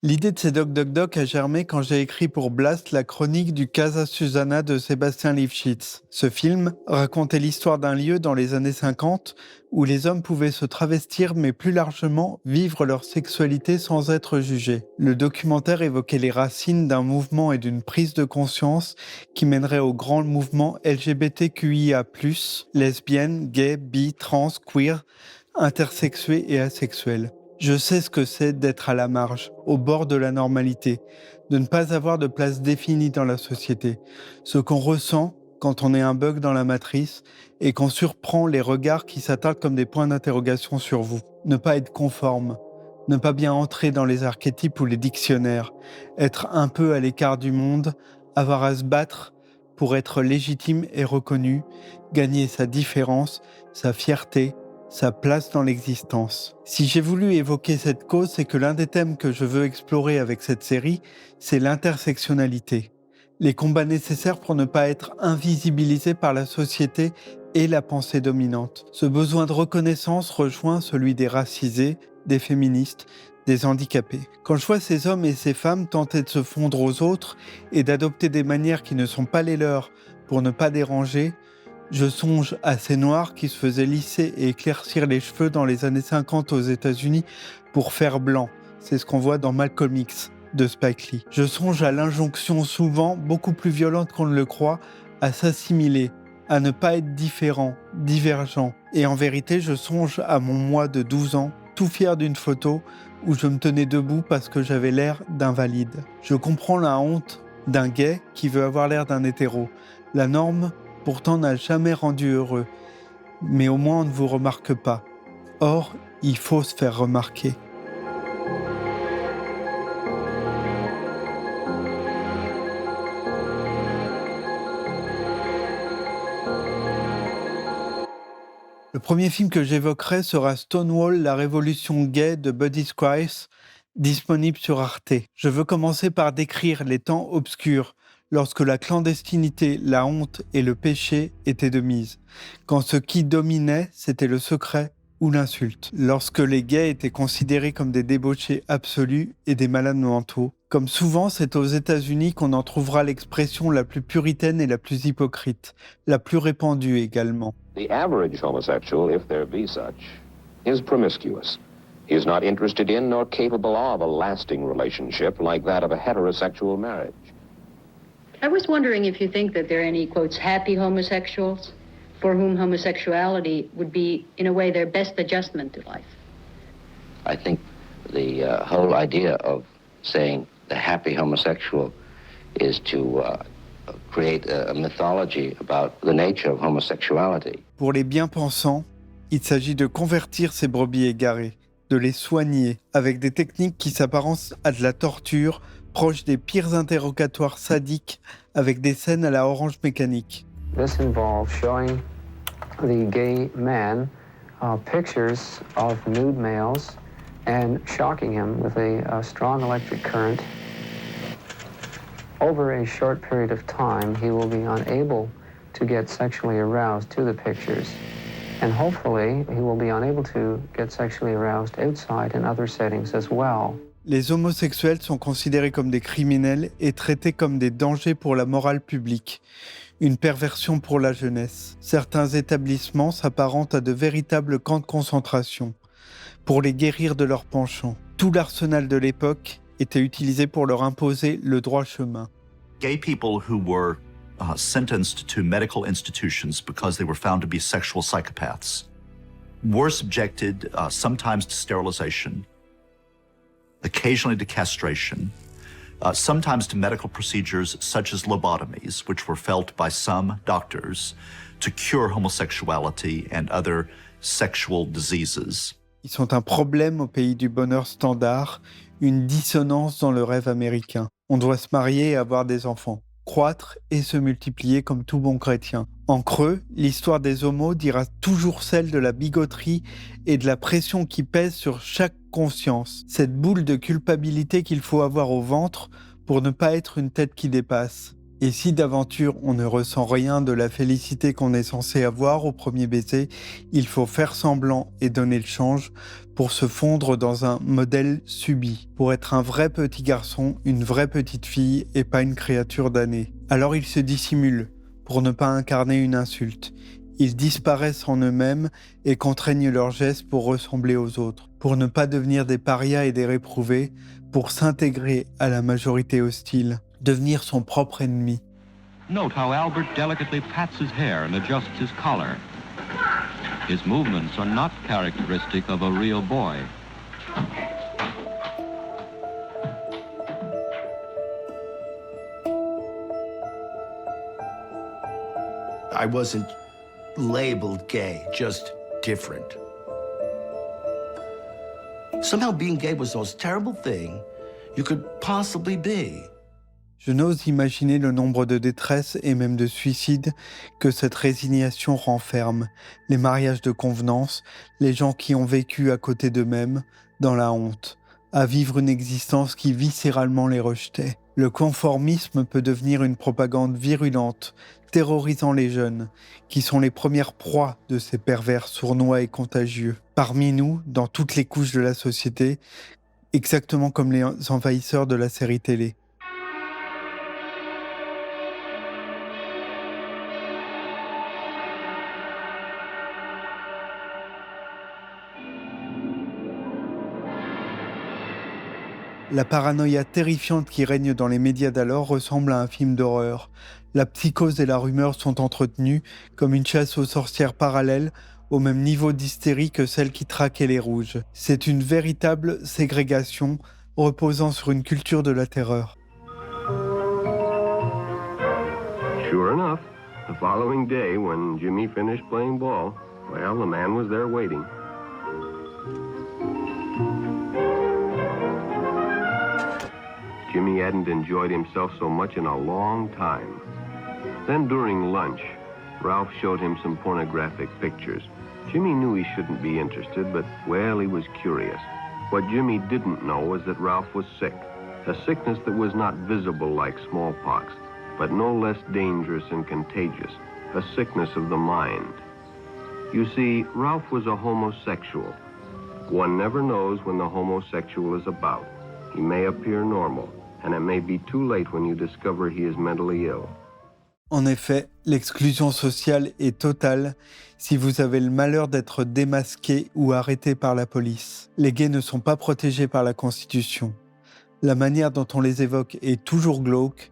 L'idée de ces Doc Doc Doc a germé quand j'ai écrit pour Blast la chronique du Casa Susana de Sébastien Lifshitz. Ce film racontait l'histoire d'un lieu dans les années 50 où les hommes pouvaient se travestir mais plus largement vivre leur sexualité sans être jugés. Le documentaire évoquait les racines d'un mouvement et d'une prise de conscience qui mènerait au grand mouvement LGBTQIA+, lesbiennes, gays, bi, trans, queer, intersexués et asexuels. Je sais ce que c'est d'être à la marge, au bord de la normalité, de ne pas avoir de place définie dans la société. Ce qu'on ressent quand on est un bug dans la matrice et qu'on surprend les regards qui s'attardent comme des points d'interrogation sur vous. Ne pas être conforme, ne pas bien entrer dans les archétypes ou les dictionnaires, être un peu à l'écart du monde, avoir à se battre pour être légitime et reconnu, gagner sa différence, sa fierté, sa place dans l'existence. Si j'ai voulu évoquer cette cause, c'est que l'un des thèmes que je veux explorer avec cette série, c'est l'intersectionnalité. Les combats nécessaires pour ne pas être invisibilisé par la société et la pensée dominante. Ce besoin de reconnaissance rejoint celui des racisés, des féministes, des handicapés. Quand je vois ces hommes et ces femmes tenter de se fondre aux autres et d'adopter des manières qui ne sont pas les leurs pour ne pas déranger, je songe à ces noirs qui se faisaient lisser et éclaircir les cheveux dans les années 50 aux États-Unis pour faire blanc. C'est ce qu'on voit dans Malcolm X de Spike Lee. Je songe à l'injonction souvent beaucoup plus violente qu'on ne le croit à s'assimiler, à ne pas être différent, divergent. Et en vérité, je songe à mon moi de 12 ans, tout fier d'une photo où je me tenais debout parce que j'avais l'air d'invalide. Je comprends la honte d'un gay qui veut avoir l'air d'un hétéro. La norme pourtant n'a jamais rendu heureux, mais au moins on ne vous remarque pas. Or, il faut se faire remarquer. Le premier film que j'évoquerai sera Stonewall, la révolution gay de Buddy Squires, disponible sur Arte. Je veux commencer par décrire les temps obscurs, lorsque la clandestinité, la honte et le péché étaient de mise. Quand ce qui dominait, c'était le secret ou l'insulte. Lorsque les gays étaient considérés comme des débauchés absolus et des malades mentaux. Comme souvent, c'est aux États-Unis qu'on en trouvera l'expression la plus puritaine et la plus hypocrite, la plus répandue également. The average homosexual, if there be such, is promiscuous. He is not interested in nor capable of a lasting relationship like that of a heterosexual marriage. I was wondering if you think that there are any, quotes, happy homosexuals for whom homosexuality would be, in a way, their best adjustment to life. I think the whole idea of saying the happy homosexual is to create a mythology about the nature of homosexuality. Pour les bien-pensants, il s'agit de convertir ces brebis égarées, de les soigner avec des techniques qui s'apparentent à de la torture, proches des pires interrogatoires sadiques avec des scènes à la Orange Mécanique. This involves showing the gay man pictures of nude males and shocking him with a strong electric current. Over a short period of time, he will be unable to get sexually aroused to the pictures. And hopefully, he will be unable to get sexually aroused outside in other settings as well. Les homosexuels sont considérés comme des criminels et traités comme des dangers pour la morale publique. Une perversion pour la jeunesse. Certains établissements s'apparentent à de véritables camps de concentration pour les guérir de leurs penchants. Tout l'arsenal de l'époque était utilisé pour leur imposer le droit chemin. Gay people who were sentenced to medical institutions because they were found to be sexual psychopaths were subjected sometimes to sterilization, occasionally to castration, sometimes to medical procedures such as lobotomies, which were felt by some doctors to cure homosexuality and other sexual diseases. Ils sont un problème au pays du bonheur standard, une dissonance dans le rêve américain. On doit se marier et avoir des enfants, croître et se multiplier comme tout bon chrétien. En creux, l'histoire des homos dira toujours celle de la bigoterie et de la pression qui pèse sur chaque conscience. Cette boule de culpabilité qu'il faut avoir au ventre pour ne pas être une tête qui dépasse. Et si d'aventure on ne ressent rien de la félicité qu'on est censé avoir au premier baiser, il faut faire semblant et donner le change pour se fondre dans un modèle subi, pour être un vrai petit garçon, une vraie petite fille et pas une créature damnée. Alors ils se dissimulent pour ne pas incarner une insulte. Ils disparaissent en eux-mêmes et contraignent leurs gestes pour ressembler aux autres, pour ne pas devenir des parias et des réprouvés, pour s'intégrer à la majorité hostile, devenir son propre ennemi. Note how Albert delicately pats his hair and adjusts his collar. His movements are not characteristic of a real boy. I wasn't labeled gay, just different. Somehow being gay was the most terrible thing you could possibly be. Je n'ose imaginer le nombre de détresses et même de suicides que cette résignation renferme, les mariages de convenance, les gens qui ont vécu à côté d'eux-mêmes, dans la honte, à vivre une existence qui viscéralement les rejetait. Le conformisme peut devenir une propagande virulente, terrorisant les jeunes, qui sont les premières proies de ces pervers sournois et contagieux. Parmi nous, dans toutes les couches de la société, exactement comme les envahisseurs de la série télé. La paranoïa terrifiante qui règne dans les médias d'alors ressemble à un film d'horreur. La psychose et la rumeur sont entretenues comme une chasse aux sorcières parallèle, au même niveau d'hystérie que celle qui traquait les rouges. C'est une véritable ségrégation reposant sur une culture de la terreur. Sure enough, the following day when Jimmy finished playing ball, well, the man was there waiting. Jimmy hadn't enjoyed himself so much in a long time. Then during lunch, Ralph showed him some pornographic pictures. Jimmy knew he shouldn't be interested, but, well, he was curious. What Jimmy didn't know was that Ralph was sick, a sickness that was not visible like smallpox, but no less dangerous and contagious, a sickness of the mind. You see, Ralph was a homosexual. One never knows when the homosexual is about. He may appear normal, and it may be too late when you discover he is mentally ill. En effet, l'exclusion sociale est totale si vous avez le malheur d'être démasqué ou arrêté par la police. Les gays ne sont pas protégés par la Constitution. La manière dont on les évoque est toujours glauque,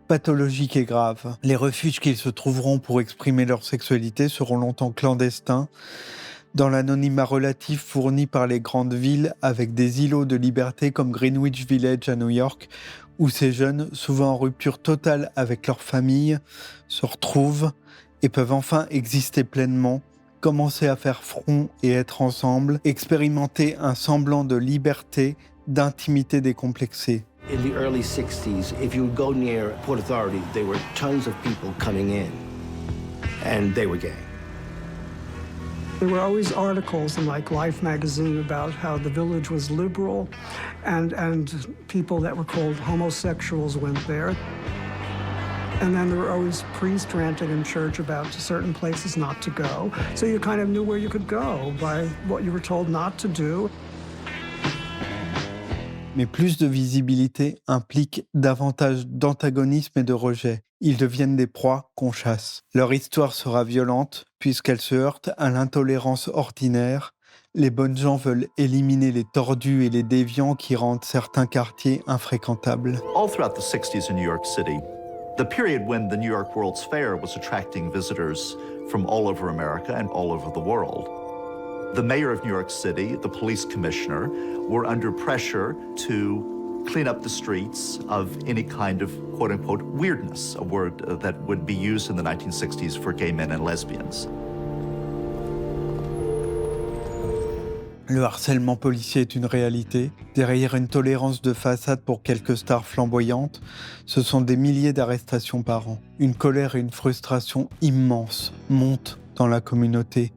pathologique et grave. Les refuges qu'ils se trouveront pour exprimer leur sexualité seront longtemps clandestins, dans l'anonymat relatif fourni par les grandes villes avec des îlots de liberté comme Greenwich Village à New York, où ces jeunes, souvent en rupture totale avec leur famille, se retrouvent et peuvent enfin exister pleinement, commencer à faire front et être ensemble, expérimenter un semblant de liberté, d'intimité décomplexée. In the early 60s, if you would go near Port Authority, there were tons of people coming in, and they were gay. There were always articles in like Life magazine about how the village was liberal and people that were called homosexuals went there. And then there were always priests ranting in church about certain places not to go. So you kind of knew where you could go by what you were told not to do. Mais plus de visibilité implique davantage d'antagonisme et de rejet. Ils deviennent des proies qu'on chasse. Leur histoire sera violente puisqu'elle se heurte à l'intolérance ordinaire. Les bonnes gens veulent éliminer les tordus et les déviants qui rendent certains quartiers infréquentables. All throughout the 60s in New York City, the period when the New York World's Fair was attracting visitors from all over America and all over the world, the mayor of New York City, the police commissioner, were under pressure to clean up the streets of any kind of quote-unquote weirdness, a word that would be used in the 1960s for gay men and lesbians. Le harcèlement policier est une réalité. Derrière une tolérance de façade pour quelques stars flamboyantes, ce sont des milliers d'arrestations par an. Une colère et une frustration immenses montent dans la communauté,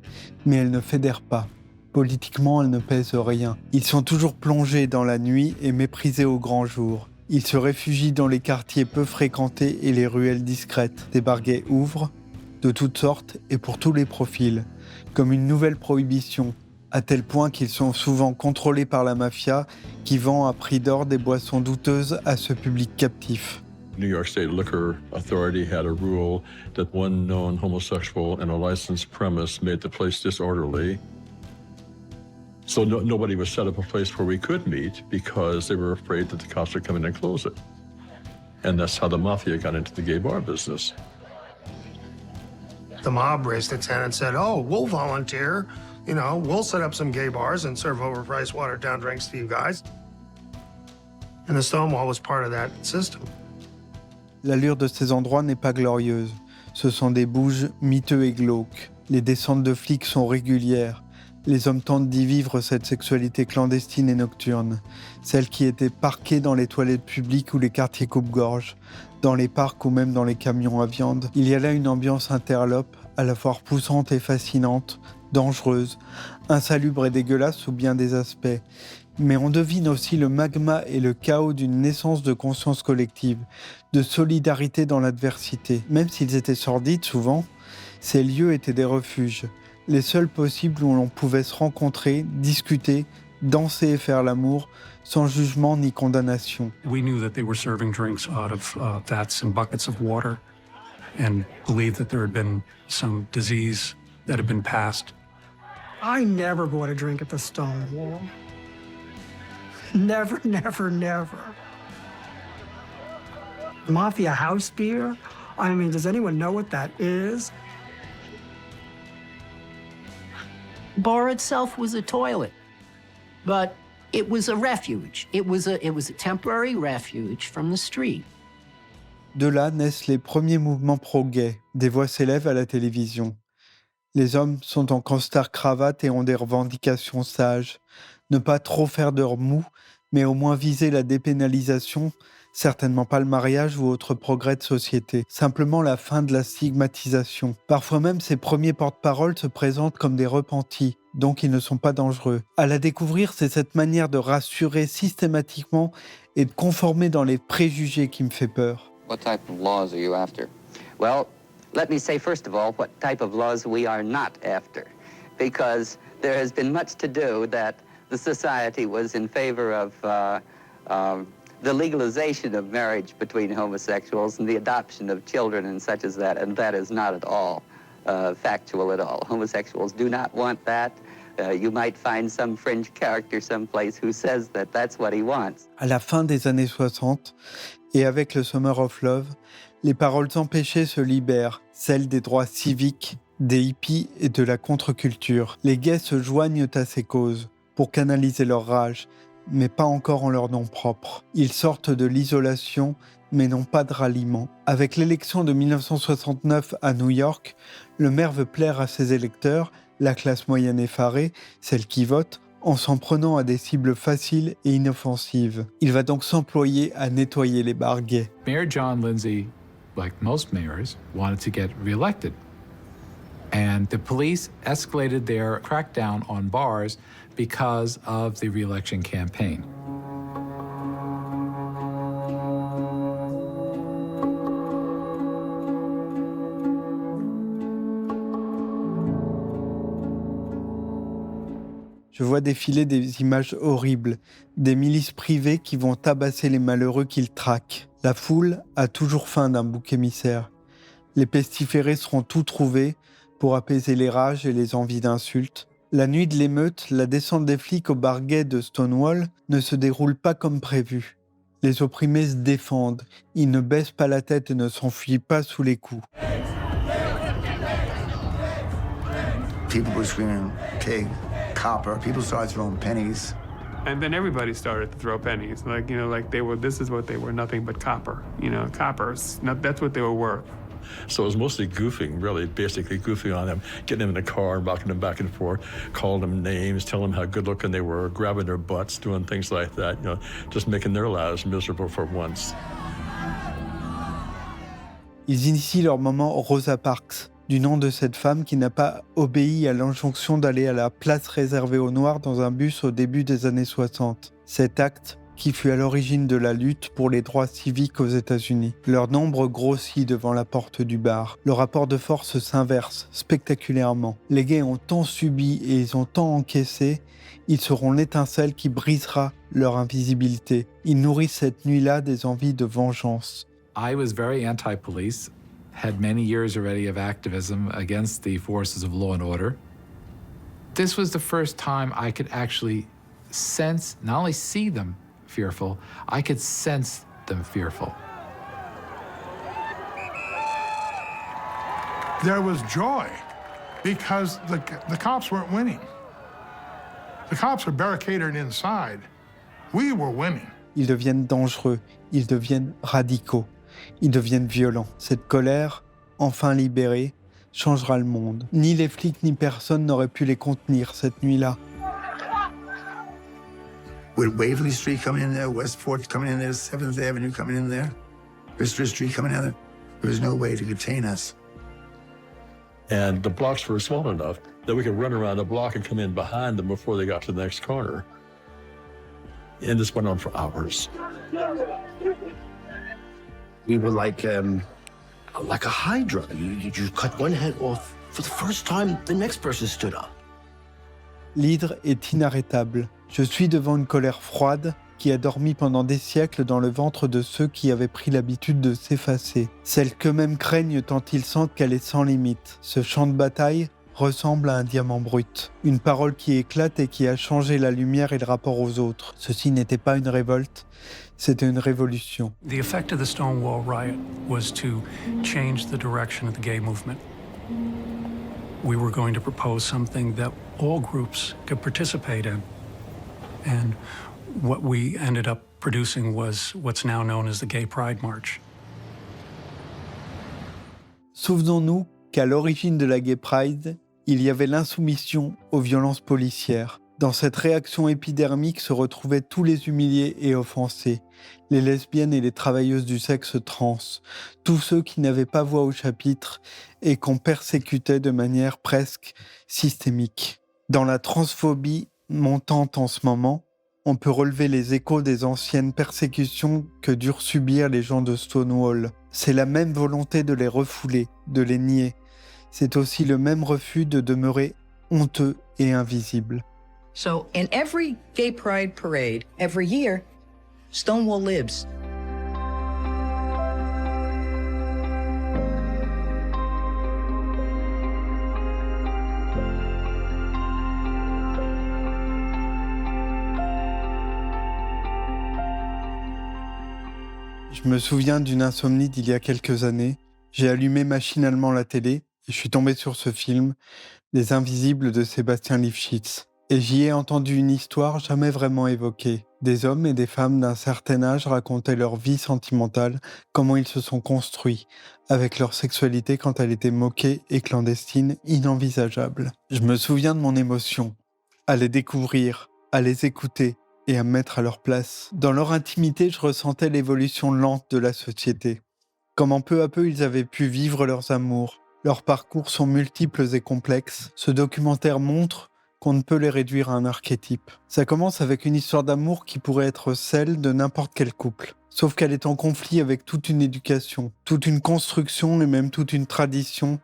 mais elles ne fédèrent pas. Politiquement, elles ne pèsent rien. Ils sont toujours plongés dans la nuit et méprisés au grand jour. Ils se réfugient dans les quartiers peu fréquentés et les ruelles discrètes. Des bar gays ouvrent, de toutes sortes et pour tous les profils, comme une nouvelle prohibition, à tel point qu'ils sont souvent contrôlés par la mafia qui vend à prix d'or des boissons douteuses à ce public captif. New York State Liquor Authority had a rule that one known homosexual in a licensed premise made the place disorderly. So nobody would set up a place where we could meet because they were afraid that the cops would come in and close it. And that's how the mafia got into the gay bar business. The mob raised its hand and said, oh, we'll volunteer. You know, we'll set up some gay bars and serve overpriced watered-down drinks to you guys. And the Stonewall was part of that system. L'allure de ces endroits n'est pas glorieuse. Ce sont des bouges miteux et glauques. Les descentes de flics sont régulières. Les hommes tentent d'y vivre cette sexualité clandestine et nocturne. Celle qui était parquée dans les toilettes publiques ou les quartiers coupe-gorge, dans les parcs ou même dans les camions à viande. Il y a là une ambiance interlope, à la fois repoussante et fascinante, dangereuse, insalubre et dégueulasse sous bien des aspects. Mais on devine aussi le magma et le chaos d'une naissance de conscience collective, de solidarité dans l'adversité. Même s'ils étaient sordides souvent, ces lieux étaient des refuges, les seuls possibles où l'on pouvait se rencontrer, discuter, danser et faire l'amour, sans jugement ni condamnation. We knew that they were serving drinks out of vats and buckets of water, and believed that there had been some disease that had been passed. I never bought a drink at the Stonewall. Never, never, never. Mafia house beer? I mean, does anyone know what that is? Bar itself was a toilet, but it was a refuge. It was a temporary refuge from the street. De là naissent les premiers mouvements pro-gays. Des voix s'élèvent à la télévision. Les hommes sont en costard-cravate et ont des revendications sages. Ne pas trop faire d'heures mous, mais au moins viser la dépénalisation, certainement pas le mariage ou autre progrès de société. Simplement la fin de la stigmatisation. Parfois même, ces premiers porte-parole se présentent comme des repentis, donc ils ne sont pas dangereux. À la découvrir, c'est cette manière de rassurer systématiquement et de conformer dans les préjugés qui me fait peur. What type of laws are you after? Well, let me say first of all what type of laws we are not after, because there has been much to do that the society was in favor of the legalization of marriage between homosexuals and the adoption of children and such as that, and that is not at all factual at all. Homosexuals do not want that. You might find some fringe character someplace who says that that's what he wants. À la fin des années 60, et avec le Summer of Love, les paroles empêchées se libèrent, celles des droits civiques, des hippies et de la contre-culture. Les gays se joignent à ces causes pour canaliser leur rage, mais pas encore en leur nom propre. Ils sortent de l'isolation, mais n'ont pas de ralliement. Avec l'élection de 1969 à New York, le maire veut plaire à ses électeurs, la classe moyenne effarée, celle qui vote, en s'en prenant à des cibles faciles et inoffensives. Il va donc s'employer à nettoyer les bars gays. Mayor John Lindsay, like most mayors, wanted to get reelected. And the police escalated their crackdown on bars because of the re-election campaign. Je vois défiler des images horribles, des milices privées qui vont tabasser les malheureux qu'ils traquent. La foule a toujours faim d'un bouc émissaire. Les pestiférés seront tout trouvés pour apaiser les rages et les envies d'insultes. La nuit de l'émeute, la descente des flics au bar gay de Stonewall ne se déroule pas comme prévu. Les opprimés se défendent, ils ne baissent pas la tête et ne s'enfuient pas sous les coups. People were screaming, pig, copper. People started throwing pennies. And then everybody started to throw pennies. Like, you know, like they were, this is what they were, nothing but copper. You know, coppers, that's what they were worth. So it was mostly goofing, really, basically goofing on them, getting them in the car, rocking them back and forth, calling them names, telling them how good-looking they were, grabbing their butts, doing things like that, you know, just making their lives miserable for once. Ils initient leur moment Rosa Parks, du nom de cette femme qui n'a pas obéi à l'injonction d'aller à la place réservée aux Noirs dans un bus au début des années 60. Cet acte qui fut à l'origine de la lutte pour les droits civiques aux États-Unis. Leur nombre grossit devant la porte du bar. Le rapport de force s'inverse spectaculairement. Les gays ont tant subi et ils ont tant encaissé, ils seront l'étincelle qui brisera leur invisibilité. Ils nourrissent cette nuit-là des envies de vengeance. I was very anti-police, had many years already of activism against the forces of law and order. This was the first time I could actually sense, not only see them fearful, I could sense them fearful. There was joy because the cops weren't winning. The cops were barricaded inside. We were winning. Ils deviennent dangereux, ils deviennent radicaux, ils deviennent violents. Cette colère, enfin libérée, changera le monde. Ni les flics ni personne n'aurait pu les contenir cette nuit-là. With Waverly Street coming in there, Westport coming in there, 7th Avenue coming in there, Bristol Street coming in there, there was no way to contain us. And the blocks were small enough that we could run around the block and come in behind them before they got to the next corner. And this went on for hours. We were like a hydra. You cut one head off. For the first time, the next person stood up. L'hydre est inarrêtable. Je suis devant une colère froide qui a dormi pendant des siècles dans le ventre de ceux qui avaient pris l'habitude de s'effacer. Celle qu'eux-mêmes craignent tant ils sentent qu'elle est sans limite. Ce champ de bataille ressemble à un diamant brut. Une parole qui éclate et qui a changé la lumière et le rapport aux autres. Ceci n'était pas une révolte, c'était une révolution. The effect of the Stonewall riot was to change the direction of the gay movement. We were going to propose something that all groups could participate in. And what we ended up producing was what's now known as the Gay Pride March. Souvenons-nous qu'à l'origine de la Gay Pride, il y avait l'insoumission aux violences policières. Dans cette réaction épidermique se retrouvaient tous les humiliés et offensés, les lesbiennes et les travailleuses du sexe trans, tous ceux qui n'avaient pas voix au chapitre et qu'on persécutait de manière presque systémique. Dans la transphobie montante en ce moment, on peut relever les échos des anciennes persécutions que durent subir les gens de Stonewall. C'est la même volonté de les refouler, de les nier. C'est aussi le même refus de demeurer honteux et invisible. So in every gay pride parade, every year, Stonewall lives. Je me souviens d'une insomnie d'il y a quelques années. J'ai allumé machinalement la télé et je suis tombé sur ce film, Les Invisibles de Sébastien Lifshitz. Et j'y ai entendu une histoire jamais vraiment évoquée. Des hommes et des femmes d'un certain âge racontaient leur vie sentimentale, comment ils se sont construits, avec leur sexualité quand elle était moquée et clandestine, inenvisageable. Je me souviens de mon émotion, à les découvrir, à les écouter et à me mettre à leur place. Dans leur intimité, je ressentais l'évolution lente de la société. Comment peu à peu ils avaient pu vivre leurs amours. Leurs parcours sont multiples et complexes. Ce documentaire montre qu'on ne peut les réduire à un archétype. Ça commence avec une histoire d'amour qui pourrait être celle de n'importe quel couple. Sauf qu'elle est en conflit avec toute une éducation, toute une construction et même toute une tradition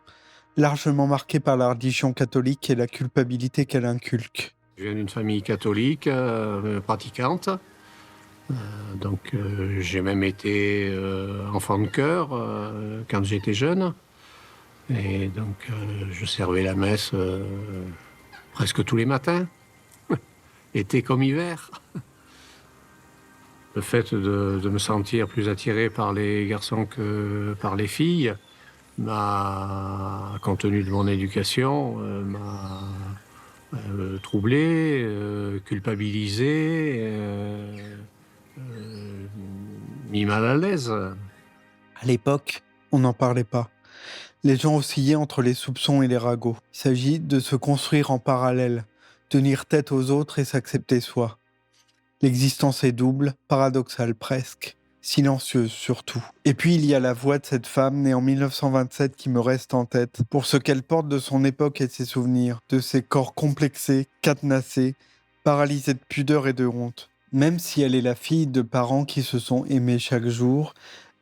largement marquée par la religion catholique et la culpabilité qu'elle inculque. Je viens d'une famille catholique pratiquante. Donc j'ai même été enfant de chœur quand j'étais jeune. Et donc je servais la messe presque tous les matins, été comme hiver. Le fait de me sentir plus attiré par les garçons que par les filles m'a, compte tenu de mon éducation, m'a troublé, culpabilisé, mis mal à l'aise. À l'époque, on n'en parlait pas. Les gens oscillaient entre les soupçons et les ragots. Il s'agit de se construire en parallèle, tenir tête aux autres et s'accepter soi. L'existence est double, paradoxale presque, silencieuse surtout. Et puis il y a la voix de cette femme née en 1927 qui me reste en tête, pour ce qu'elle porte de son époque et de ses souvenirs, de ses corps complexés, cadenassés, paralysés de pudeur et de honte. Même si elle est la fille de parents qui se sont aimés chaque jour,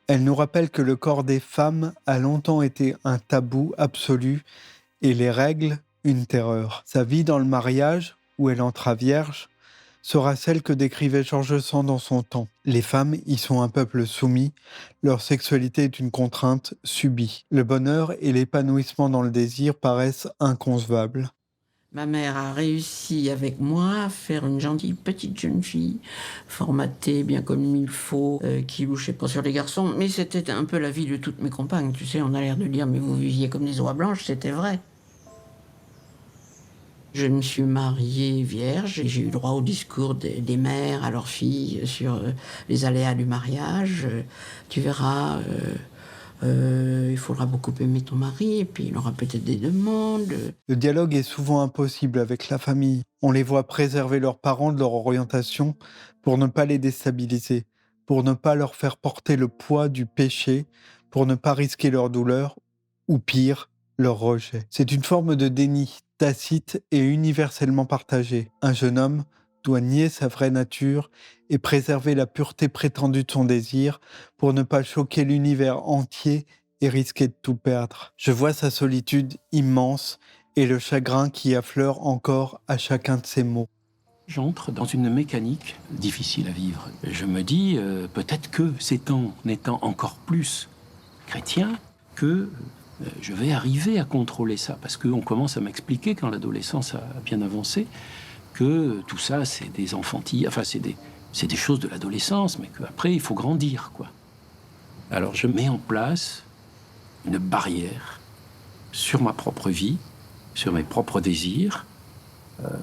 elle nous rappelle que le corps des femmes a longtemps été un tabou absolu et les règles, une terreur. Sa vie dans le mariage, où elle entra vierge, sera celle que décrivait George Sand dans son temps. Les femmes y sont un peuple soumis, leur sexualité est une contrainte subie. Le bonheur et l'épanouissement dans le désir paraissent inconcevables. Ma mère a réussi avec moi à faire une gentille petite jeune fille, formatée bien comme il faut, qui louchait pas sur les garçons. Mais c'était un peu la vie de toutes mes compagnes. Tu sais, on a l'air de dire, mais vous viviez comme des oies blanches, c'était vrai. Je me suis mariée vierge et j'ai eu droit au discours des mères à leurs filles sur les aléas du mariage. Tu verras, il faudra beaucoup aimer ton mari et puis il aura peut-être des demandes. Le dialogue est souvent impossible avec la famille. On les voit préserver leurs parents de leur orientation pour ne pas les déstabiliser, pour ne pas leur faire porter le poids du péché, pour ne pas risquer leur douleur ou pire, leur rejet. C'est une forme de déni tacite et universellement partagée. Un jeune homme doit nier sa vraie nature et préserver la pureté prétendue de son désir pour ne pas choquer l'univers entier et risquer de tout perdre. Je vois sa solitude immense et le chagrin qui affleure encore à chacun de ses mots. J'entre dans une mécanique difficile à vivre. Je me dis, peut-être que c'est en étant encore plus chrétien que je vais arriver à contrôler ça, parce qu'on commence à m'expliquer, quand l'adolescence a bien avancé, que tout ça, c'est des enfantilles, enfin, c'est des choses de l'adolescence, mais qu'après, il faut grandir, quoi. Alors, je mets en place une barrière sur ma propre vie, sur mes propres désirs,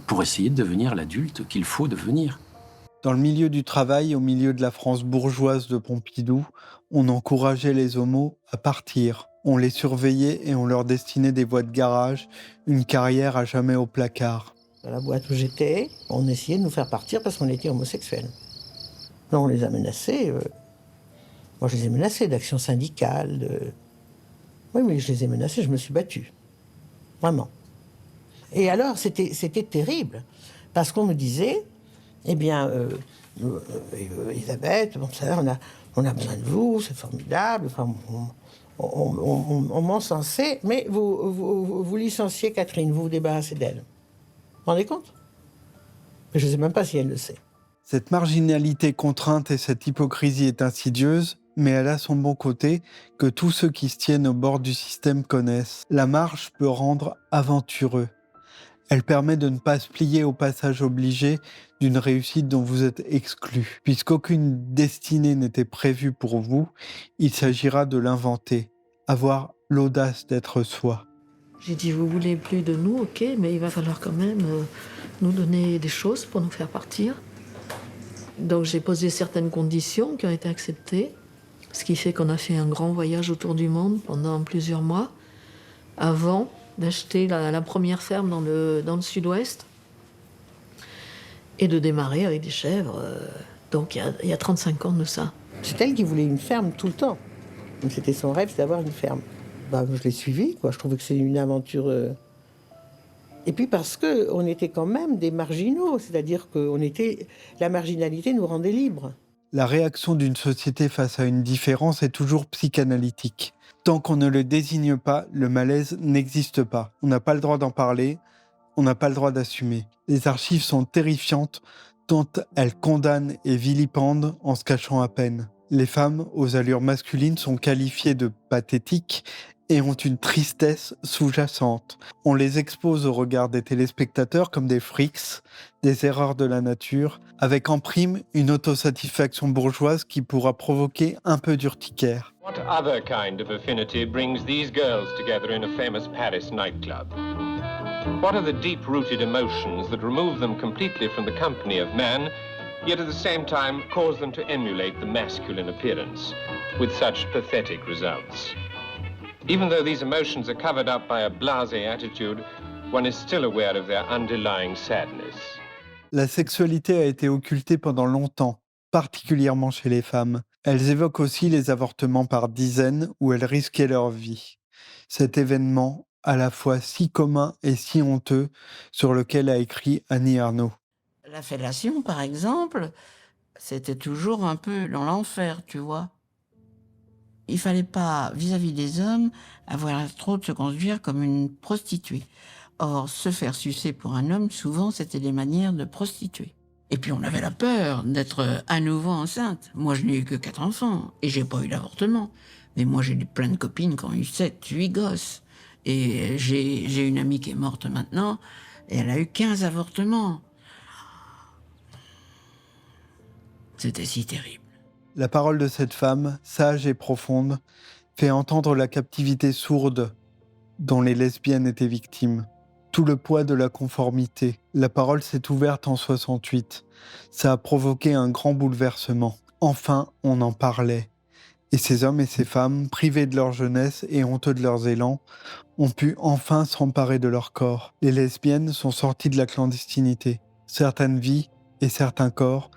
pour essayer de devenir l'adulte qu'il faut devenir. Dans le milieu du travail, au milieu de la France bourgeoise de Pompidou, on encourageait les homos à partir. On les surveillait et on leur destinait des voies de garage, une carrière à jamais au placard. Dans la boîte où j'étais, on essayait de nous faire partir parce qu'on était homosexuels. Non, on les a menacés. Moi, je les ai menacés d'action syndicale. Oui, mais je les ai menacés, je me suis battue. Vraiment. Et alors, c'était terrible. Parce qu'on me disait, eh bien, Elisabeth, bon, ça, on a besoin de vous, c'est formidable. Enfin, on m'encensait, mais vous licenciez Catherine, vous vous débarrassez d'elle. Vous vous rendez compte? Je ne sais même pas si elle le sait. Cette marginalité contrainte et cette hypocrisie est insidieuse, mais elle a son bon côté que tous ceux qui se tiennent au bord du système connaissent. La marche peut rendre aventureux. Elle permet de ne pas se plier au passage obligé d'une réussite dont vous êtes exclu. Puisqu'aucune destinée n'était prévue pour vous, il s'agira de l'inventer, avoir l'audace d'être soi. J'ai dit, vous voulez plus de nous, ok, mais il va falloir quand même nous donner des choses pour nous faire partir. Donc j'ai posé certaines conditions qui ont été acceptées, ce qui fait qu'on a fait un grand voyage autour du monde pendant plusieurs mois, avant d'acheter la première ferme dans le sud-ouest et de démarrer avec des chèvres. Donc il y a 35 ans de ça. C'est elle qui voulait une ferme tout le temps. Donc, c'était son rêve, c'est d'avoir une ferme. Bah, je l'ai suivie, quoi. Je trouvais que c'est une aventure. Et puis parce qu'on était quand même des marginaux, c'est-à-dire que la marginalité nous rendait libres. La réaction d'une société face à une différence est toujours psychanalytique. Tant qu'on ne le désigne pas, le malaise n'existe pas. On n'a pas le droit d'en parler, on n'a pas le droit d'assumer. Les archives sont terrifiantes, tant elles condamnent et vilipendent en se cachant à peine. Les femmes aux allures masculines sont qualifiées de pathétiques et ont une tristesse sous-jacente. On les expose au regard des téléspectateurs comme des freaks, des erreurs de la nature, avec en prime une autosatisfaction bourgeoise qui pourra provoquer un peu d'urticaire. What other kind of affinity brings these girls together in a famous Paris nightclub? What are the deep-rooted emotions that remove them completely from the company of men, yet at the same time cause them to emulate the masculine appearance, with such pathetic results? Even though these emotions are covered up by a blasé attitude, one is still aware of their underlying sadness. La sexualité a été occultée pendant longtemps, particulièrement chez les femmes. Elles évoquent aussi les avortements par dizaines où elles risquaient leur vie. Cet événement, à la fois si commun et si honteux, sur lequel a écrit Annie Ernaux. La fellation, par exemple, C'était toujours un peu dans l'enfer, tu vois. Il fallait pas, vis-à-vis des hommes, avoir trop de se conduire comme une prostituée. Or, se faire sucer pour un homme, souvent, c'était des manières de prostituer. Et puis, on avait la peur d'être à nouveau enceinte. Moi, je n'ai eu que 4 enfants, et j'ai pas eu d'avortement. Mais moi, j'ai plein de copines qui ont eu 7, 8 gosses. Et j'ai une amie qui est morte maintenant, et elle a eu 15 avortements. C'était si terrible. La parole de cette femme, sage et profonde, fait entendre la captivité sourde dont les lesbiennes étaient victimes. Tout le poids de la conformité. La parole s'est ouverte en 68. Ça a provoqué un grand bouleversement. Enfin, on en parlait. Et ces hommes et ces femmes, privés de leur jeunesse et honteux de leurs élans, ont pu enfin s'emparer de leur corps. Les lesbiennes sont sorties de la clandestinité. Certaines vies et certains corps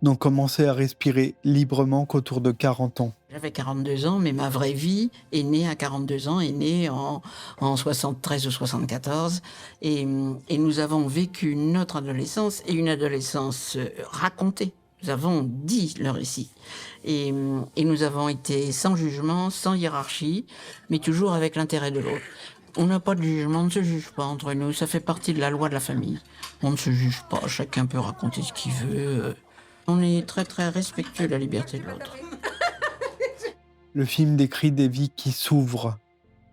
n'ont commencé à respirer librement qu'autour de 40 ans. J'avais 42 ans, mais ma vraie vie est née à 42 ans, est née en 73 ou 74. Et nous avons vécu notre adolescence, et une adolescence racontée. Nous avons dit le récit. Et nous avons été sans jugement, sans hiérarchie, mais toujours avec l'intérêt de l'autre. On n'a pas de jugement, on ne se juge pas entre nous. Ça fait partie de la loi de la famille. On ne se juge pas, chacun peut raconter ce qu'il veut. On est très très respectueux de la liberté de l'autre. Le film décrit des vies qui s'ouvrent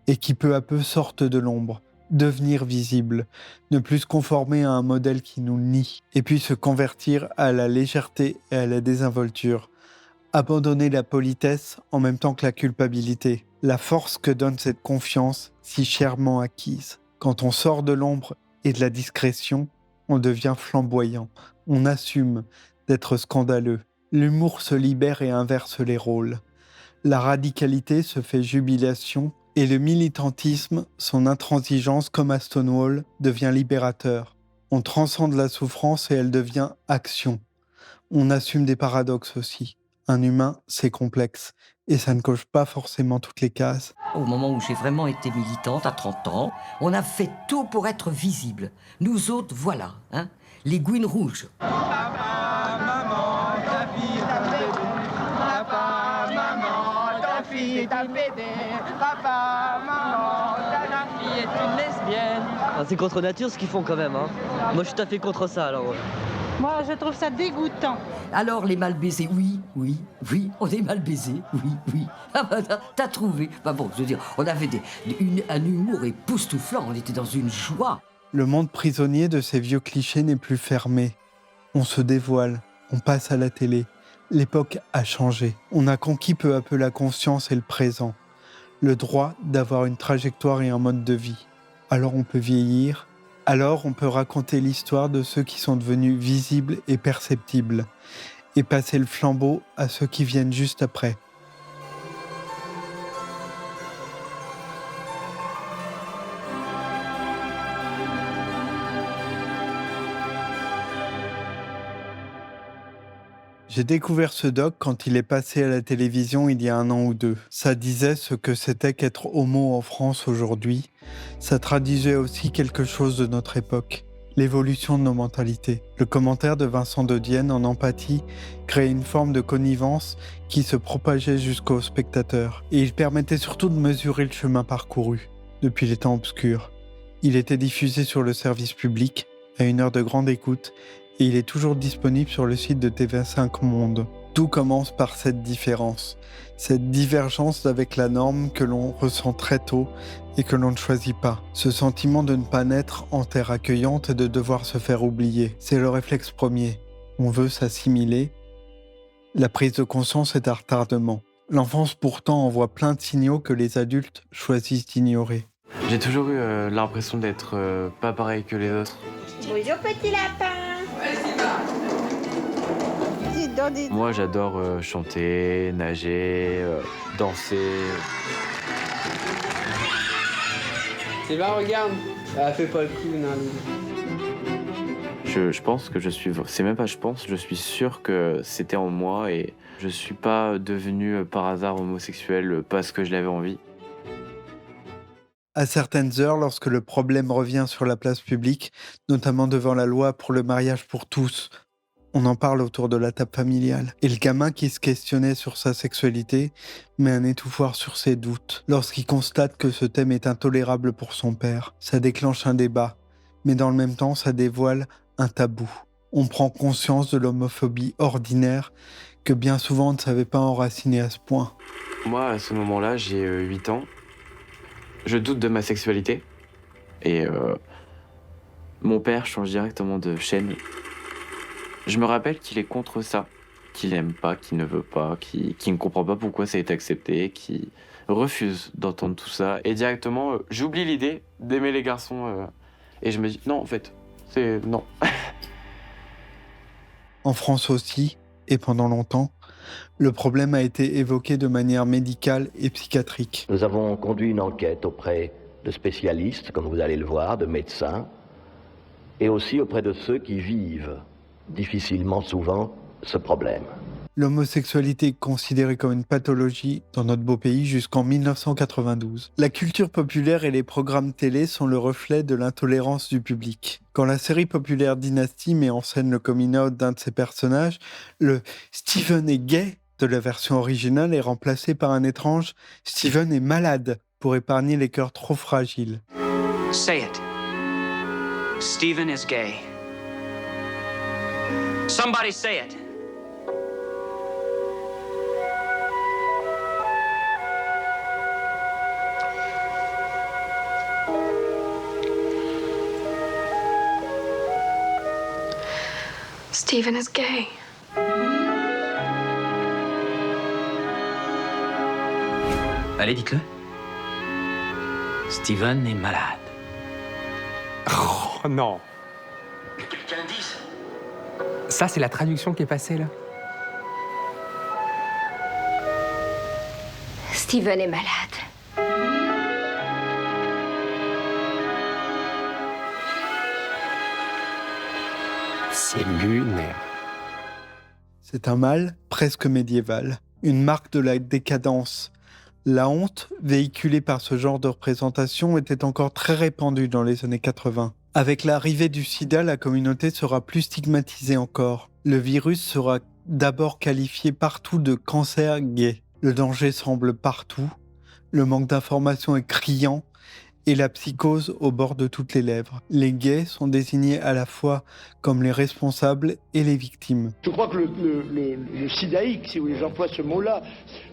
et qui peu à peu sortent de l'ombre, devenir visibles, ne plus se conformer à un modèle qui nous nie, et puis se convertir à la légèreté et à la désinvolture. Abandonner la politesse en même temps que la culpabilité, la force que donne cette confiance si chèrement acquise. Quand on sort de l'ombre et de la discrétion, on devient flamboyant, on assume d'être scandaleux. L'humour se libère et inverse les rôles. La radicalité se fait jubilation et le militantisme, son intransigeance comme à Stonewall, devient libérateur. On transcende la souffrance et elle devient action. On assume des paradoxes aussi. Un humain, c'est complexe et ça ne coche pas forcément toutes les cases. Au moment où j'ai vraiment été militante, à 30 ans, on a fait tout pour être visible. Nous autres, voilà, hein, les gouines rouges. C'est contre nature ce qu'ils font quand même. Hein. Moi je suis tout à fait contre ça alors. Moi je trouve ça dégoûtant. Alors les mal baisés, oui, on est mal baisés, oui. Ah bah t'as trouvé. Bah bon, je veux dire, on avait un humour époustouflant, on était dans une joie. Le monde prisonnier de ces vieux clichés n'est plus fermé. On se dévoile, on passe à la télé. L'époque a changé. On a conquis peu à peu la conscience et le présent. Le droit d'avoir une trajectoire et un mode de vie. Alors on peut vieillir, alors on peut raconter l'histoire de ceux qui sont devenus visibles et perceptibles, et passer le flambeau à ceux qui viennent juste après. J'ai découvert ce doc quand il est passé à la télévision il y a 1 an ou 2. Ça disait ce que c'était qu'être homo en France aujourd'hui. Ça traduisait aussi quelque chose de notre époque, l'évolution de nos mentalités. Le commentaire de Vincent de Dienne en empathie créait une forme de connivence qui se propageait jusqu'aux spectateurs. Et il permettait surtout de mesurer le chemin parcouru depuis les temps obscurs. Il était diffusé sur le service public à 1 heure de grande écoute et il est toujours disponible sur le site de TV5 Monde. Tout commence par cette différence, cette divergence avec la norme que l'on ressent très tôt et que l'on ne choisit pas. Ce sentiment de ne pas naître en terre accueillante et de devoir se faire oublier, c'est le réflexe premier. On veut s'assimiler. La prise de conscience est à retardement. L'enfance pourtant envoie plein de signaux que les adultes choisissent d'ignorer. J'ai toujours eu l'impression d'être pas pareil que les autres. Bonjour petit lapin. Moi, j'adore chanter, nager, danser. C'est là, regarde. Elle fait pas le coup, non. Je pense que je suis sûr que c'était en moi et je suis pas devenu par hasard homosexuel parce que je l'avais envie. À certaines heures, lorsque le problème revient sur la place publique, notamment devant la loi pour le mariage pour tous, On en parle autour de la table familiale. Et le gamin qui se questionnait sur sa sexualité met un étouffoir sur ses doutes. Lorsqu'il constate que ce thème est intolérable pour son père, ça déclenche un débat, mais dans le même temps, ça dévoile un tabou. On prend conscience de l'homophobie ordinaire que bien souvent on ne savait pas enraciner à ce point. Moi, à ce moment-là, j'ai 8 ans. Je doute de ma sexualité. Et mon père change directement de chaîne. Je me rappelle qu'il est contre ça, qu'il n'aime pas, qu'il ne veut pas, qu'il ne comprend pas pourquoi ça a été accepté, qu'il refuse d'entendre tout ça. Et directement, j'oublie l'idée d'aimer les garçons. Et je me dis, non, en fait, c'est non. En France aussi, et pendant longtemps, le problème a été évoqué de manière médicale et psychiatrique. Nous avons conduit une enquête auprès de spécialistes, comme vous allez le voir, de médecins, et aussi auprès de ceux qui vivent difficilement souvent ce problème. L'homosexualité est considérée comme une pathologie dans notre beau pays jusqu'en 1992. La culture populaire et les programmes télé sont le reflet de l'intolérance du public. Quand la série populaire Dynasty met en scène le coming out d'un de ses personnages, le « Steven est gay » de la version originale est remplacé par un étrange « Steven est malade » pour épargner les cœurs trop fragiles. Say it. Steven is gay. Somebody say it. Steven is gay. Allez, dites-le. Steven est malade. Oh non. Mais quelqu'un dit ça. Ça, c'est la traduction qui est passée, là. Steven est malade. C'est lunaire. C'est un mal presque médiéval, une marque de la décadence. La honte, véhiculée par ce genre de représentation, était encore très répandue dans les années 80. Avec l'arrivée du sida, la communauté sera plus stigmatisée encore. Le virus sera d'abord qualifié partout de cancer gay. Le danger semble partout, le manque d'information est criant et la psychose au bord de toutes les lèvres. Les gays sont désignés à la fois comme les responsables et les victimes. Je crois que le sidaïque, si vous voulez, j'emploie ce mot-là,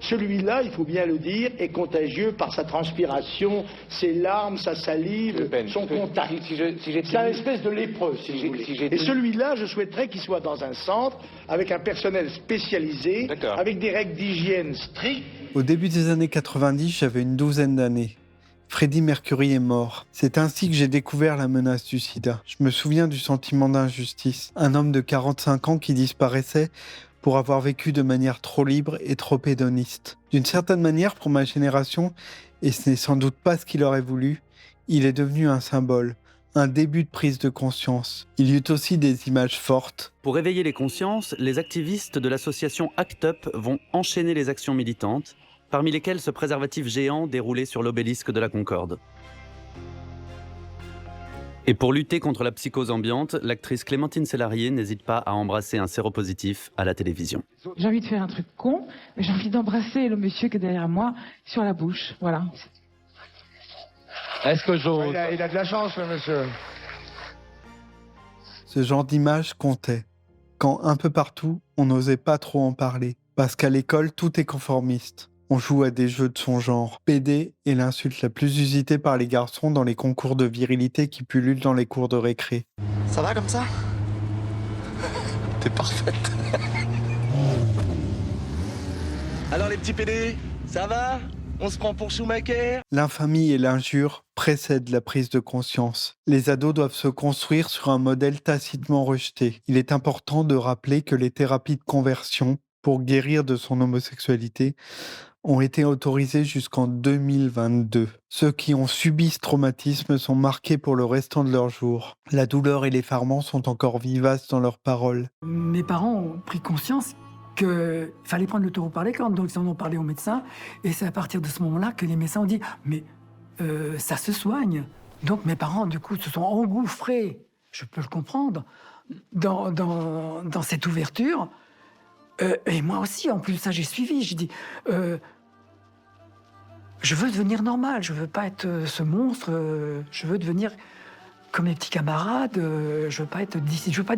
celui-là, il faut bien le dire, est contagieux par sa transpiration, ses larmes, sa salive, son contact. C'est un espèce de lépreux, si vous voulez. Et celui-là, je souhaiterais qu'il soit dans un centre, avec un personnel spécialisé, avec des règles d'hygiène strictes. Au début des années 90, j'avais une douzaine d'années. Freddie Mercury est mort. C'est ainsi que j'ai découvert la menace du sida. Je me souviens du sentiment d'injustice. Un homme de 45 ans qui disparaissait pour avoir vécu de manière trop libre et trop hédoniste. D'une certaine manière, pour ma génération, et ce n'est sans doute pas ce qu'il aurait voulu, il est devenu un symbole, un début de prise de conscience. Il y eut aussi des images fortes. Pour éveiller les consciences, les activistes de l'association ACT UP vont enchaîner les actions militantes, parmi lesquels ce préservatif géant déroulé sur l'obélisque de la Concorde. Et pour lutter contre la psychose ambiante, l'actrice Clémentine Célarié n'hésite pas à embrasser un séropositif à la télévision. J'ai envie de faire un truc con, mais j'ai envie d'embrasser le monsieur qui est derrière moi sur la bouche, voilà. Est-ce que j'ose ? Il a de la chance, le monsieur. Ce genre d'image comptait. Quand un peu partout, on n'osait pas trop en parler. Parce qu'à l'école, tout est conformiste. On joue à des jeux de son genre. PD est l'insulte la plus usitée par les garçons dans les concours de virilité qui pullulent dans les cours de récré. Ça va comme ça ? T'es parfaite. Alors les petits PD, ça va ? On se prend pour Schumacher ? L'infamie et l'injure précèdent la prise de conscience. Les ados doivent se construire sur un modèle tacitement rejeté. Il est important de rappeler que les thérapies de conversion, pour guérir de son homosexualité, ont été autorisés jusqu'en 2022. Ceux qui ont subi ce traumatisme sont marqués pour le restant de leurs jours. La douleur et l'effarement sont encore vivaces dans leurs paroles. Mes parents ont pris conscience qu'il fallait prendre le taureau par les cornes, donc ils en ont parlé aux médecins, et c'est à partir de ce moment-là que les médecins ont dit « mais ça se soigne ». Donc mes parents, du coup, se sont engouffrés, je peux le comprendre, dans cette ouverture. Et moi aussi, en plus de ça, j'ai suivi. J'ai dit, je veux devenir normal, je veux pas être ce monstre, je veux devenir comme mes petits camarades, je veux pas être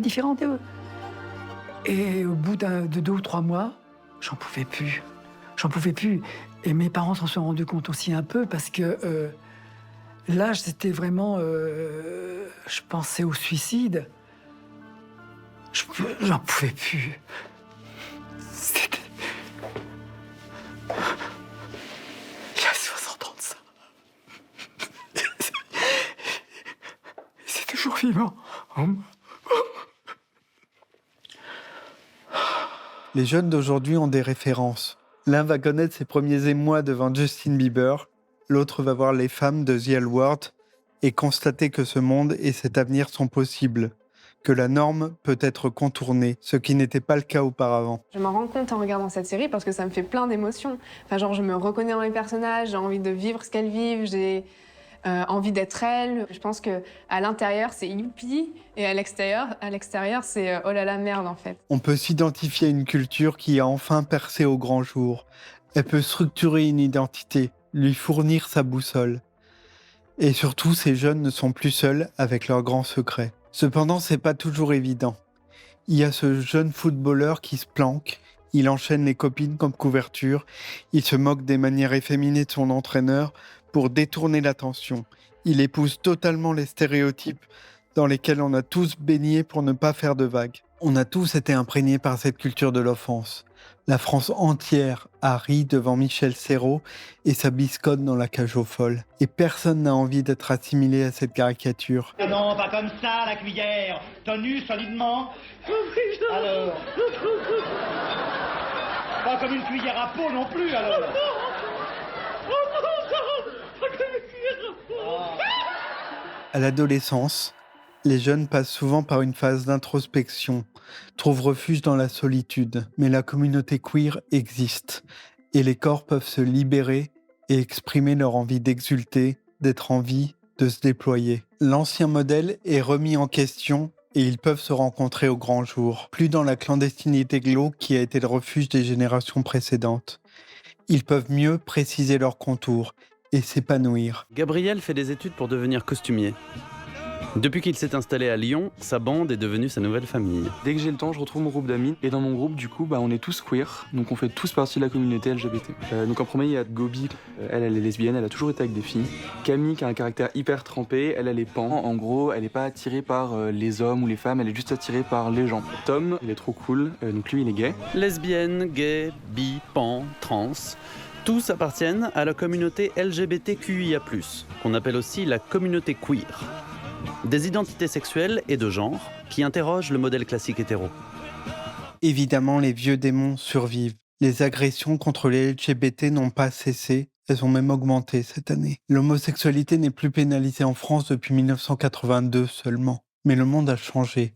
différent d'eux. Et au bout de 2 ou 3 mois, j'en pouvais plus. J'en pouvais plus. Et mes parents s'en sont rendus compte aussi un peu parce que là, c'était vraiment... je pensais au suicide. J'en pouvais plus. C'était... Il y a 60 ans de ça. C'est toujours vivant. Les jeunes d'aujourd'hui ont des références. L'un va connaître ses premiers émois devant Justin Bieber, l'autre va voir les femmes de The L Word et constater que ce monde et cet avenir sont possibles, que la norme peut être contournée, ce qui n'était pas le cas auparavant. Je m'en rends compte en regardant cette série parce que ça me fait plein d'émotions. Enfin, genre, je me reconnais dans les personnages, j'ai envie de vivre ce qu'elles vivent, j'ai envie d'être elles. Je pense qu'à l'intérieur, c'est youpi, et à l'extérieur, c'est oh là là, merde, en fait. On peut s'identifier à une culture qui a enfin percé au grand jour. Elle peut structurer une identité, lui fournir sa boussole. Et surtout, ces jeunes ne sont plus seuls avec leurs grands secrets. Cependant, c'est pas toujours évident. Il y a ce jeune footballeur qui se planque, il enchaîne les copines comme couverture, il se moque des manières efféminées de son entraîneur pour détourner l'attention. Il épouse totalement les stéréotypes dans lesquels on a tous baigné pour ne pas faire de vagues. On a tous été imprégnés par cette culture de l'offense. La France entière a ri devant Michel Serrault et sa biscotte dans la cage aux folles. Et personne n'a envie d'être assimilé à cette caricature. Non, pas comme ça, la cuillère. Tenue solidement. Alors. Pas comme une cuillère à peau non plus, alors. À l'adolescence, les jeunes passent souvent par une phase d'introspection, trouvent refuge dans la solitude. Mais la communauté queer existe, et les corps peuvent se libérer et exprimer leur envie d'exulter, d'être en vie, de se déployer. L'ancien modèle est remis en question et ils peuvent se rencontrer au grand jour, plus dans la clandestinité glauque qui a été le refuge des générations précédentes. Ils peuvent mieux préciser leurs contours et s'épanouir. Gabriel fait des études pour devenir costumier. Depuis qu'il s'est installé à Lyon, sa bande est devenue sa nouvelle famille. Dès que j'ai le temps, je retrouve mon groupe d'amis. Et dans mon groupe, du coup, on est tous queer. Donc on fait tous partie de la communauté LGBT. Donc en premier, il y a Gobi. Elle est lesbienne, elle a toujours été avec des filles. Camille, qui a un caractère hyper trempé, elle est pan. En gros, elle n'est pas attirée par les hommes ou les femmes, elle est juste attirée par les gens. Tom, il est trop cool. Donc lui, il est gay. Lesbienne, gay, bi, pan, trans... Tous appartiennent à la communauté LGBTQIA+, qu'on appelle aussi la communauté queer. Des identités sexuelles et de genre qui interrogent le modèle classique hétéro. Évidemment, les vieux démons survivent. Les agressions contre les LGBT n'ont pas cessé, elles ont même augmenté cette année. L'homosexualité n'est plus pénalisée en France depuis 1982 seulement. Mais le monde a changé.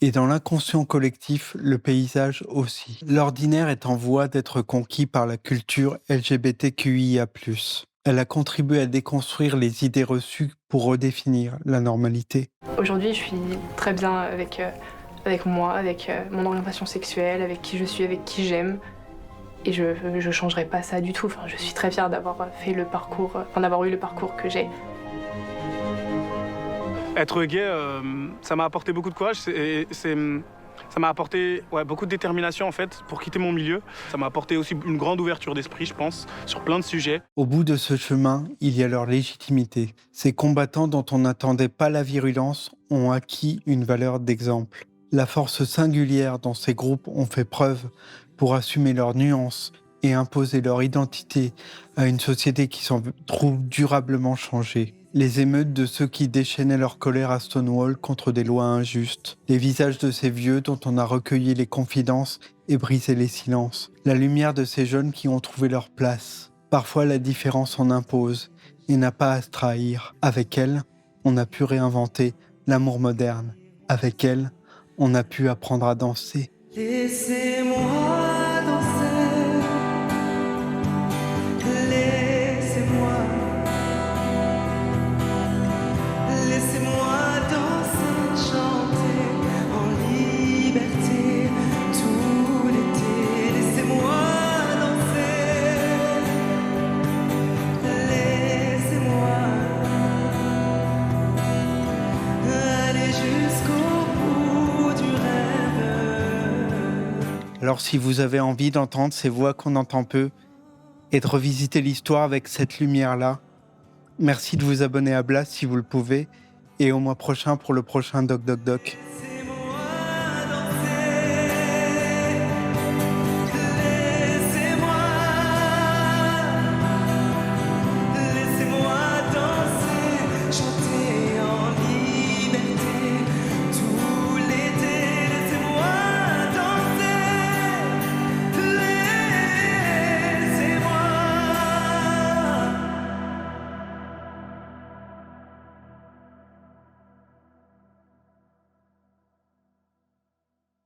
Et dans l'inconscient collectif, le paysage aussi. L'ordinaire est en voie d'être conquis par la culture LGBTQIA+. Elle a contribué à déconstruire les idées reçues pour redéfinir la normalité. Aujourd'hui, je suis très bien avec moi, avec mon orientation sexuelle, avec qui je suis, avec qui j'aime. Et je ne changerai pas ça du tout. Enfin, je suis très fière d'avoir fait le parcours, d'avoir eu le parcours que j'ai. Être gay, ça m'a apporté beaucoup de courage, ça m'a apporté beaucoup de détermination en fait pour quitter mon milieu. Ça m'a apporté aussi une grande ouverture d'esprit, je pense, sur plein de sujets. Au bout de ce chemin, il y a leur légitimité. Ces combattants dont on n'attendait pas la virulence ont acquis une valeur d'exemple. La force singulière dont ces groupes ont fait preuve pour assumer leurs nuances et imposer leur identité à une société qui s'en trouve durablement changée. Les émeutes de ceux qui déchaînaient leur colère à Stonewall contre des lois injustes. Les visages de ces vieux dont on a recueilli les confidences et brisé les silences. La lumière de ces jeunes qui ont trouvé leur place. Parfois, la différence en impose et n'a pas à se trahir. Avec elle, on a pu réinventer l'amour moderne. Avec elle, on a pu apprendre à danser. Laissez-moi danser. Laissez-moi. Laissez-moi danser, chanter en Alors si vous avez envie d'entendre ces voix qu'on entend peu et de revisiter l'histoire avec cette lumière-là, merci de vous abonner à Blast si vous le pouvez et au mois prochain pour le prochain Doc Doc Doc.